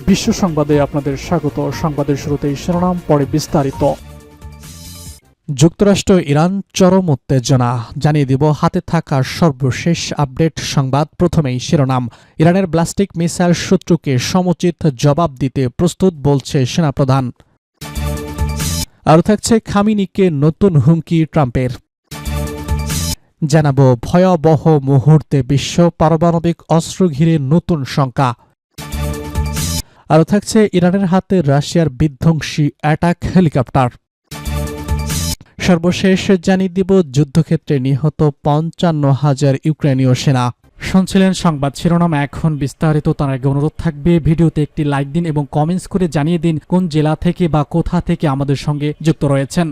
বিশ্ব সংবাদে আপনাদের স্বাগত। সংবাদের শুরুতেই শিরোনাম, পরে বিস্তারিত। যুক্তরাষ্ট্র ইরান চরম উত্তেজনা, জানিয়ে দিব হাতে থাকা সর্বশেষ আপডেট সংবাদ। প্রথমেই শিরোনাম, ইরানের ব্যালিস্টিক মিসাইল শত্রুকে সমুচিত জবাব দিতে প্রস্তুত বলছে সেনাপ্রধান। আরও থাকছে খামেনিকে নতুন হুমকি ট্রাম্পের। জানাবো ভয়াবহ মুহূর্তে বিশ্ব, পারমাণবিক অস্ত্র ঘিরে নতুন শঙ্কা। আরও থাকছে ইরানের হাতে রাশিয়ার বিধ্বংসী অ্যাটাক হেলিকপ্টার। সর্বশেষ জানিয়ে দিব যুদ্ধক্ষেত্রে নিহত ৫৫,০০০ ইউক্রেনীয় সেনা। শুনছিলেন সংবাদ শিরোনাম, এখন বিস্তারিত। তার আগে অনুরোধ থাকবে ভিডিওতে একটি লাইক দিন এবং কমেন্টস করে জানিয়ে দিন কোন জেলা থেকে বা কোথা থেকে আমাদের সঙ্গে যুক্ত রয়েছেন।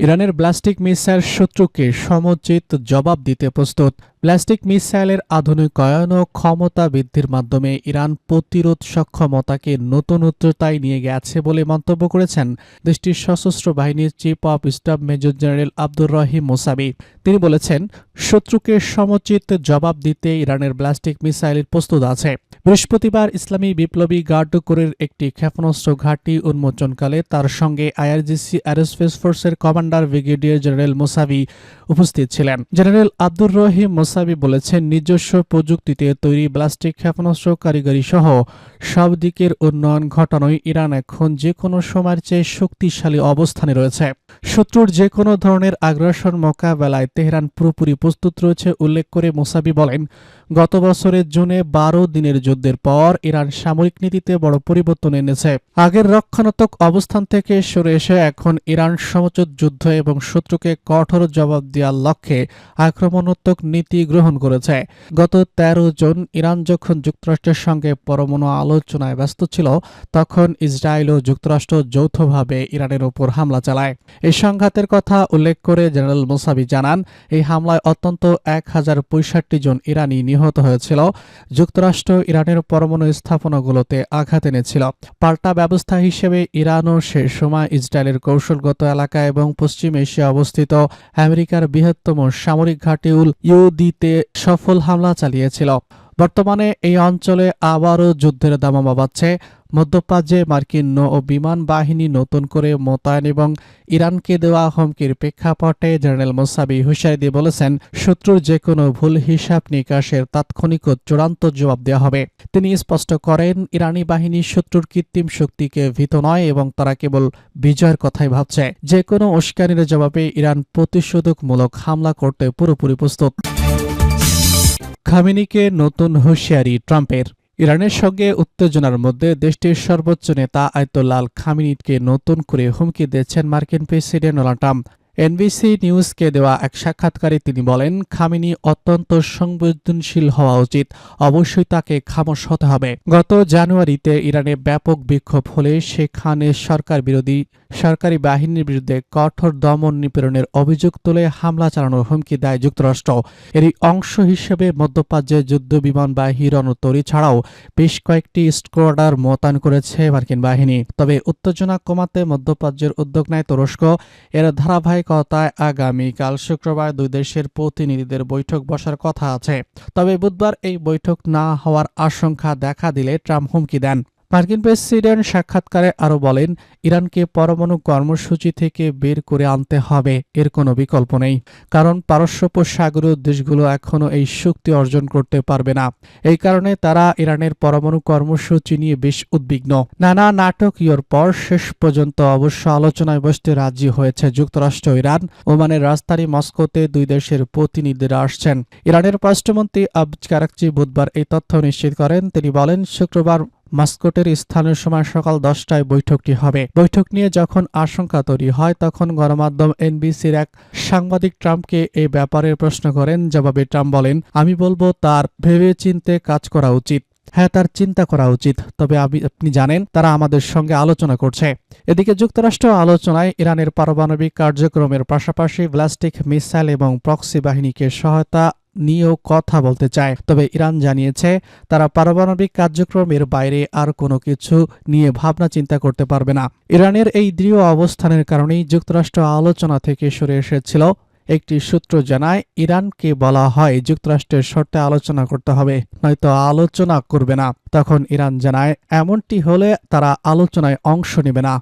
ইরানের ব্যালিস্টিক মিসাইল শত্রুকে সমুচিত জবাব দিতে প্রস্তুত। ব্যালিস্টিক মিসাইলের আধুনিকায়ন ও ক্ষমতা বৃদ্ধির মাধ্যমে ইরান প্রতিরোধ সক্ষমতাকে নতুন উচ্চতায় নিয়ে গেছে বলে মন্তব্য করেছেন দেশটির সশস্ত্র বাহিনীর chief of staff major general Abdur Rahim মোসাবি। তিনি বলেছেন, শত্রুকে সমুচিত জবাব দিতে ইরানের ব্যালিস্টিক মিসাইল প্রস্তুত আছে। বৃহস্পতিবার ইসলামী বিপ্লবী গার্ড কোরের একটি ক্ষেপণাস্ত্র ঘাঁটি উন্মোচনকালে তার সঙ্গে আইআরজিসি এরোস্পেস ফোর্সের কমান্ডার ব্রিগেডিয়ার জেনারেল মোসাবি উপস্থিত ছিলেন। জেনারেল আব্দুর রহিম মোসাবি বলেছেন, নিজস্ব প্রযুক্তিতে তৈরি ব্যালিস্টিক ক্ষেপণাস্ত্র কারিগরি সহ সব দিকের উন্নয়ন ঘটানোয় ইরান এখন যে কোনো সময়ের চেয়ে শক্তিশালী অবস্থানে রয়েছে। শত্রুর যে কোনো ধরনের আগ্রাসন মোকাবেলায় তেহরান পুরোপুরি প্রস্তুত রয়েছে উল্লেখ করে মোসাবি বলেন, গত বছরের জুনে ১২ দিনের যুদ্ধের পর ইরান সামরিক নীতিতে বড় পরিবর্তন এনেছে। আগের রক্ষণাত্মক অবস্থান থেকে সরে এসে এখন ইরান সমুচিত যুদ্ধ এবং শত্রুকে কঠোর জবাব দেওয়ার লক্ষ্যে আক্রমণাত্মক নীতি গ্রহণ করেছে। গত ১৩ জুন ইরান যখন যুক্তরাষ্ট্রের সঙ্গে পরমাণু আলোচনায় ব্যস্ত ছিল, তখন ইসরায়েল ও যুক্তরাষ্ট্র যৌথভাবে ইরানের উপর হামলা চালায়। এই সংঘাতের কথা উল্লেখ করে জেনারেল মোসাবি জানান, এই হামলায় অন্তত ১,০৬৫ জন ইরানি নিহত হয়েছিল। যুক্তরাষ্ট্র ইরানের পরমাণু স্থাপনাগুলোতে আঘাত এনেছিল। পাল্টা ব্যবস্থা হিসেবে ইরানও সে সময় ইসরায়েলের কৌশলগত এলাকা এবং পশ্চিম এশিয়া অবস্থিত আমেরিকার বৃহত্তম সামরিক ঘাঁটি ইউদিতে সফল হামলা চালিয়েছিল। বর্তমানে এই অঞ্চলে আবারও যুদ্ধের দামামা বাজছে। মধ্যপ্রাচ্যে মার্কিন নৌ ও বিমান বাহিনী নতুন করে মোতায়েন এবং ইরানকে দেওয়া হুমকির প্রেক্ষাপটে জেনারেল মোসাবি হুঁশিয়ারি দিয়ে বলেছেন, শত্রুর যে কোনো ভুল হিসাব নিকাশের তাৎক্ষণিক ও চূড়ান্ত জবাব দেওয়া হবে। তিনি স্পষ্ট করেন, ইরানি বাহিনী শত্রুর কৃত্রিম শক্তিকে ভীত নয় এবং তারা কেবল বিজয়ের কথাই ভাবছে। যে কোনো উস্কানির জবাবে ইরান প্রতিশোধকমূলক হামলা করতে পুরোপুরি প্রস্তুত। খামেনিকে নতুন হুঁশিয়ারি ট্রাম্পের। ইরানের সঙ্গে উত্তেজনার মধ্যে দেশটির সর্বোচ্চ নেতা আয়াতুল্লাহ খামেনিকে নতুন করে হুমকি দিয়েছেন মার্কিন প্রেসিডেন্ট ডোনাল্ড ট্রাম্প। এনবিসি নিউজকে দেওয়া এক সাক্ষাৎকারে তিনি বলেন, খামেনি অত্যন্ত সংবেদনশীল হওয়া উচিত, অবশ্যই তাকে খামোশ হতে হবে। গত জানুয়ারিতে ইরানে ব্যাপক বিক্ষোভ হলে সেখানে সরকারি বাহিনীর বিরুদ্ধে কঠোর দমন নিপীড়নের অভিযোগ তুলে হামলা চালানোর হুমকি দেয় যুক্তরাষ্ট্র। এরই অংশ হিসেবে মধ্যপ্রাচ্যে যুদ্ধ বিমান বাহিনী রণতরী ছাড়াও বেশ কয়েকটি স্কোয়াড্রন মোতায়েন করেছে মার্কিন বাহিনী। তবে উত্তেজনা কমাতে মধ্যপ্রাচ্যের উদ্যোগ নেয় তুরস্ক। এর ধারাবাহিকতায় আগামীকাল শুক্রবার দুই দেশের প্রতিনিধিদের বৈঠক বসার কথা আছে। তবে বুধবার এই বৈঠক না হওয়ার আশঙ্কা দেখা দিলে ট্রাম্প হুমকি দেন। মার্কিন প্রেসিডেন্ট সাক্ষাৎকারে আরও বলেন, ইরানকে পরমাণু কর্মসূচি থেকে বের করে আনতে হবে, এর কোনো বিকল্প নেই। কারণ পারস্য উপসাগরীয় দেশগুলো এখনও এই শক্তি অর্জন করতে পারবে না। এই কারণে তারা ইরানের পরমাণু কর্মসূচি নিয়ে বেশ উদ্বিগ্ন। নানা নাটকীয়র পর শেষ পর্যন্ত অবশ্য আলোচনায় বসতে রাজি হয়েছে যুক্তরাষ্ট্র। ইরান ওমানের রাজধানী মস্কোতে দুই দেশের প্রতিনিধিরা আসছেন। ইরানের পররাষ্ট্রমন্ত্রী আব্বাস আরাগচি বুধবার এই তথ্য নিশ্চিত করেন। তিনি বলেন, শুক্রবার মাস্কোটের স্থানীয় সময় সকাল 10টায় বৈঠকটি হবে। বৈঠক নিয়ে যখন আশঙ্কা তৈরি হয়, তখন গণমাধ্যম এনবিসির এক সাংবাদিক ট্রাম্পকে এই ব্যাপারে প্রশ্ন করেন। জবাবে ট্রাম্প বলেন, আমি বলবো তার ভেবেচিন্তে কাজ করা উচিত। হ্যাঁ, তার চিন্তা করা উচিত, তবে আপনি জানেন তারা আমাদের সঙ্গে আলোচনা করছে। এদিকে যুক্তরাষ্ট্র আলোচনায় ইরানের পারমাণবিক কার্যক্রমের পাশাপাশি ব্যালিস্টিক মিসাইল এবং প্রক্সি বাহিনীকে সহায়তা নিয়েও কথা বলতে চায়। তবে ইরান জানিয়েছে তারা পারমাণবিক কার্যক্রমের বাইরে আর কোনো কিছু নিয়ে ভাবনা চিন্তা করতে পারবে না। ইরানের এই দৃঢ় অবস্থানের কারণেই যুক্তরাষ্ট্র আলোচনা থেকে সরে এসেছিল। একটি সূত্র জানায়, ইরানকে বলা হয় যুক্তরাষ্ট্রের শর্তে আলোচনা করতে হবে, নয়তো আলোচনা করবে না। তখন ইরান জানায় এমনটি হলে তারা আলোচনায় অংশ নেবে না।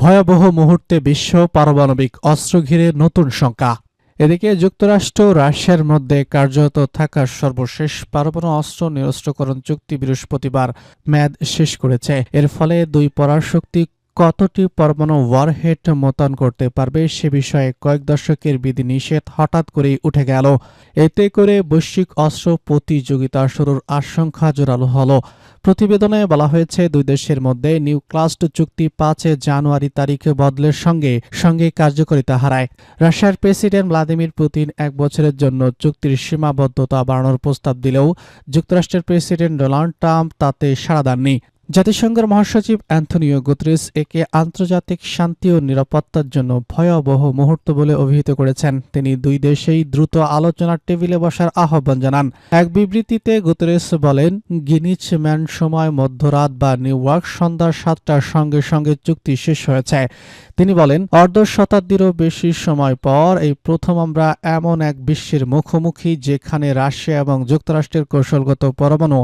ভয়াবহ মুহূর্তে বিশ্ব পারমাণবিক অস্ত্র ঘিরে নতুন শঙ্কা। এদিকে যুক্তরাষ্ট্র ও রাশিয়ার মধ্যে কার্যত থাকা সর্বশেষ পারমাণু অস্ত্র নিরস্ত্রকরণ চুক্তি বৃহস্পতিবার মেয়াদ শেষ করেছে। এর ফলে দুই পরাশক্তি কতটি পরমাণু ওয়ারহেড মোতায়েন করতে পারবে সে বিষয়ে কয়েক দশকের বিধিনিষেধ হঠাৎ করেই উঠে গেল। এতে করে বৈশ্বিক অস্ত্র প্রতিযোগিতা শুরুর আশঙ্কা জোরালো হলো। প্রতিবেদনে বলা হয়েছে, দুই দেশের মধ্যে নিউক্লাস্ট চুক্তি 5 জানুয়ারি তারিখে বদলের সঙ্গে সঙ্গে কার্যকারিতা হারায়। রাশিয়ার প্রেসিডেন্ট ভ্লাদিমির পুতিন 1 বছরের জন্য চুক্তির সীমাবদ্ধতা বাড়ানোর প্রস্তাব দিলেও যুক্তরাষ্ট্রের প্রেসিডেন্ট ডোনাল্ড ট্রাম্প তাতে সাড়া দেননি। জাতিসংঘের মহাসচিব অ্যান্থনিও গুতেরেস একে আন্তর্জাতিক শান্তি ও নিরাপত্তার জন্য ভয়াবহ মুহূর্ত বলে অভিহিত করেছেন। তিনি দুই দেশেই দ্রুত আলোচনার টেবিলে বসার আহ্বান জানান। এক বিবৃতিতে গুতেরেস বলেন, গ্রিনিচ ম্যান সময় মধ্যরাত বা নিউ ইয়র্ক সন্ধ্যা 7টার সঙ্গে সঙ্গে চুক্তি শেষ হয়েছে। তিনি বলেন, অর্ধ শতাব্দীরও বেশি সময় পর এই প্রথম আমরা এমন এক বিশ্বের মুখোমুখি যেখানে রাশিয়া এবং যুক্তরাষ্ট্রের কৌশলগত পরমাণু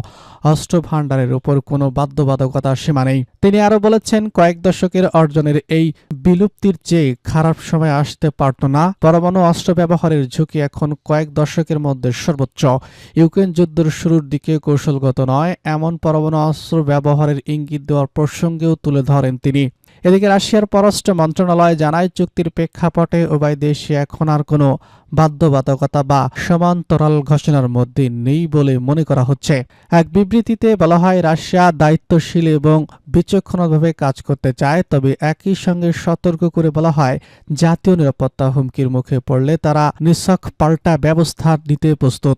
অস্ত্র ভাণ্ডারের উপর কোনো বাধ্যবাধকতার সীমা নেই। তিনি আরও বলেছেন, কয়েক দশকের অর্জনের এই বিলুপ্তির চেয়ে খারাপ সময় আসতে পারত না। পরমাণু অস্ত্র ব্যবহারের ঝুঁকি এখন কয়েক দশকের মধ্যে সর্বোচ্চ। ইউক্রেন যুদ্ধের শুরুর দিকে কৌশলগত নয় এমন পরমাণু অস্ত্র ব্যবহারের ইঙ্গিত দেওয়ার প্রসঙ্গেও তুলে ধরেন তিনি। এদিকে রাশিয়ার পররাষ্ট্র মন্ত্রণালয় জানায়, চুক্তির প্রেক্ষাপটে উভয় দেশে এখন আর কোনো বাধ্যবাধকতা বা সমান্তরাল ঘোষণার মধ্যে নেই বলে মনে করা হচ্ছে। এক বিবৃতিতে বলা হয়, রাশিয়া দায়িত্বশীল এবং বিচক্ষণভাবে কাজ করতে চায়, তবে একই সঙ্গে সতর্ক করে বলা হয়, জাতীয় নিরাপত্তা হুমকির মুখে পড়লে তারা নিছক পাল্টা ব্যবস্থা নিতে প্রস্তুত।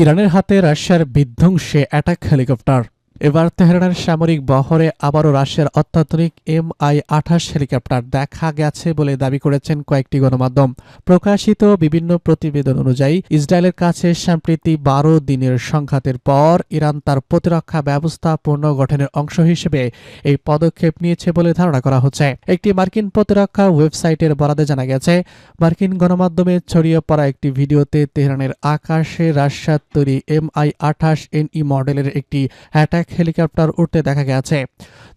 ইরানের হাতে রাশিয়ার বিধ্বংসী অ্যাটাক হেলিকপ্টার। এবার তেহরানের সামরিক বহরে আবারও রাশিয়ার অত্যাধুনিক Mi-28 হেলিকপ্টার দেখা গেছে বলে দাবি করেছেন কয়েকটি গণমাধ্যম। প্রকাশিত বিভিন্ন প্রতিবেদন অনুযায়ী ইসরায়েলের কাছে সম্প্রতি 12 দিনের সংঘাতের পর ইরান তার প্রতিরক্ষা ব্যবস্থা পুনর্গঠনের অংশ হিসেবে এই পদক্ষেপ নিয়েছে বলে ধারণা করা হচ্ছে। একটি মার্কিন প্রতিরক্ষা ওয়েবসাইটের বরাতে জানা গেছে, মার্কিন গণমাধ্যমে ছড়িয়ে পড়া একটি ভিডিওতে তেহরানের আকাশে রাশিয়ার তৈরি Mi-28NE মডেলের একটি অ্যাটাক হেলিকপ্টার উঠতে দেখা গেছে।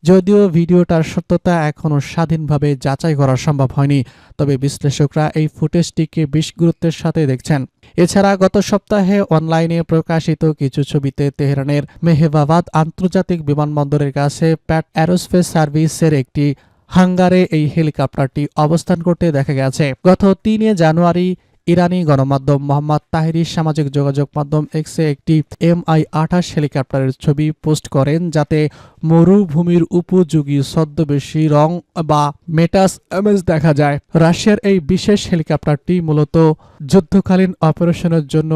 যদিও ভিডিওটার সত্যতা এখনও স্বাধীনভাবে যাচাই করা সম্ভব হয়নি, তবে বিশ্লেষকরা এই ফুটেজটিকে বেশ গুরুত্বের সাথে দেখছেন। এছাড়া গত সপ্তাহে অনলাইনে প্রকাশিত কিছু ছবিতে তেহরানের মেহবাবাদ আন্তর্জাতিক বিমানবন্দরের কাছে প্যাট অ্যারোস্পেস সার্ভিসের একটি হাঙ্গারে এই হেলিকপ্টারটি অবস্থান করতে দেখা গেছে। গত 3 জানুয়ারি ইরানি গণমাধ্যম মোহাম্মদ তাহিরি সামাজিক যোগাযোগ মাধ্যম এক্সে একটি Mi-28 হেলিকপ্টারের ছবি পোস্ট করেন, যাতে মরুভূমির উপযোগী ছদ্মবেশী রং বা মেটাস ইমেজ দেখা যায়। রাশিয়ার এই বিশেষ হেলিকপ্টারটি মূলত যুদ্ধকালীন অপারেশনের জন্য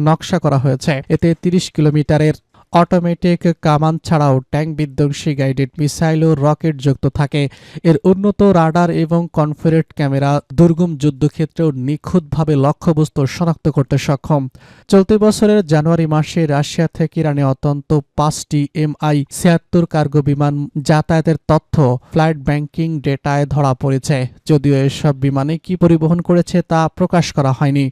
নকশা করা হয়েছে। এতে 30 কিলোমিটারের অটোমেটিক কামান ছাড়াও ট্যাঙ্ক বিধ্বংসী গাইডেড মিসাইল ও রকেট যুক্ত থাকে। এর উন্নত রাডার এবং কনফিগারেড ক্যামেরা দুর্গম যুদ্ধক্ষেত্রেও নিখুঁতভাবে লক্ষ্যবস্তু শনাক্ত করতে সক্ষম। চলতি বছরের জানুয়ারি মাসে রাশিয়া থেকে ইরানে অন্তত 5টি Mi-76 কার্গো বিমান যাতায়াতের তথ্য ফ্লাইট ব্যাংকিং ডেটায় ধরা পড়েছে। যদিও এসব বিমানে কি পরিবহন করেছে তা প্রকাশ করা হয়নি।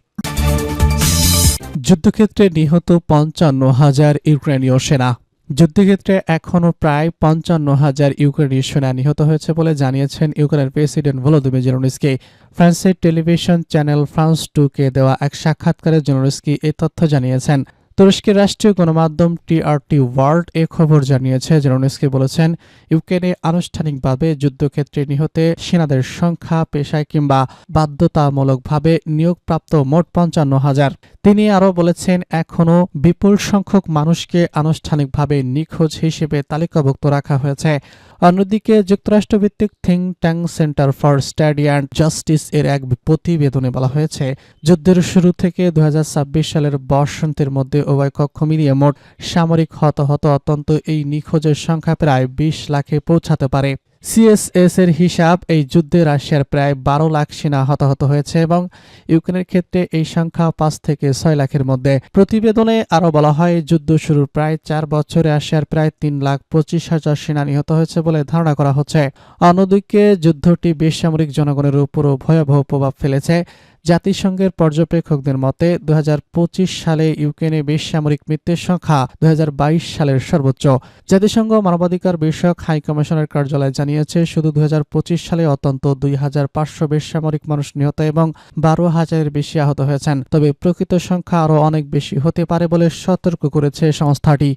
যুদ্ধক্ষেত্রে নিহত 55,000 ইউক্রেনীয় সেনা। যুদ্ধক্ষেত্রে এখনও প্রায় 55,000 ইউক্রেনীয় সেনা নিহত হয়েছে বলে জানিয়েছেন ইউক্রেনের প্রেসিডেন্ট ভলোদিমির জেলেনস্কি। ফ্রান্সের টেলিভিশন চ্যানেল ফ্রান্স 2কে দেওয়া এক সাক্ষাৎকারে জেলেনস্কি এই তথ্য জানিয়েছেন। তুরস্কের রাষ্ট্রীয় গণমাধ্যম টিআরটি ওয়ার্ল্ড এ খবর জানিয়েছে। জেলেনস্কি বলেছেন, ইউক্রেনে আনুষ্ঠানিকভাবে যুদ্ধক্ষেত্রে নিহত সেনাদের সংখ্যা পেশায় কিংবা বাধ্যতামূলকভাবে নিয়োগপ্রাপ্ত মোট 55,000। তিনি আরও বলেছেন, এখনও বিপুল সংখ্যক মানুষকে আনুষ্ঠানিকভাবে নিখোঁজ হিসেবে তালিকাভুক্ত রাখা হয়েছে। অন্যদিকে যুক্তরাষ্ট্রভিত্তিক think tank Center for Study and Justice এর এক প্রতিবেদনে বলা হয়েছে, যুদ্ধের শুরু থেকে 2026 সালের বসন্তের মধ্যে উভয় কক্ষ মিলিয়ে মোট সামরিক হতাহত অত্যন্ত এই নিখোঁজের সংখ্যা প্রায় 20 লাখে পৌঁছাতে পারে। সিএসএস এর হিসাব, এই যুদ্ধে রাশিয়ার প্রায় 12 লাখ সেনা হতাহত হয়েছে এবং ইউক্রেনের ক্ষেত্রে এই সংখ্যা 5 থেকে 6 লাখের মধ্যে। প্রতিবেদনে আরও বলা হয়, যুদ্ধ শুরুর প্রায় 4 বছরে রাশিয়ার প্রায় 3,25,000 সেনা নিহত হয়েছে বলে ধারণা করা হচ্ছে। অন্যদিকে যুদ্ধটি বেসামরিক জনগণের উপরও ভয়াবহ প্রভাব ফেলেছে। জাতিসংঘের পর্যবেক্ষকদের মতে 2025 সালে ইউক্রেনে বেসামরিক মৃত্যুর সংখ্যা 2022 সালের সর্বোচ্চ। জাতিসংঘ মানবাধিকার বিষয়ক হাই কমিশনার কার্যালয় জানিয়েছে, শুধু 2025 সালে অন্তত 2,500 বেসামরিক মানুষ নিহত এবং 12,000-এর বেশি আহত হয়েছেন। তবে প্রকৃত সংখ্যা আরও অনেক বেশি হতে পারে বলে সতর্ক করেছে সংস্থাটি।